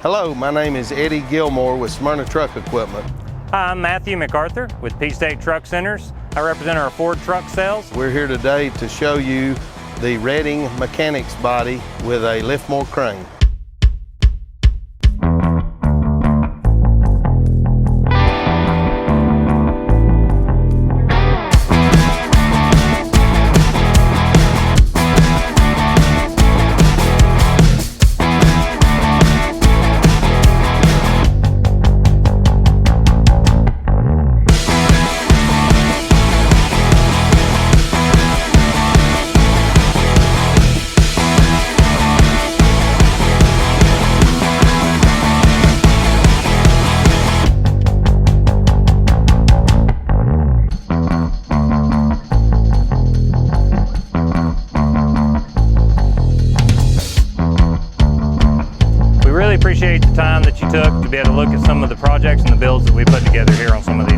Hello, my name is Eddie Gilmore with Smyrna Truck Equipment. Hi, I'm Matthew MacArthur with P-State Truck Centers. I represent our Ford truck sales. We're here today to show you the Redding Mechanics body with a Liftmore crane. We really appreciate the time that you took to be able to look at some of the projects and the builds that we put together here on some of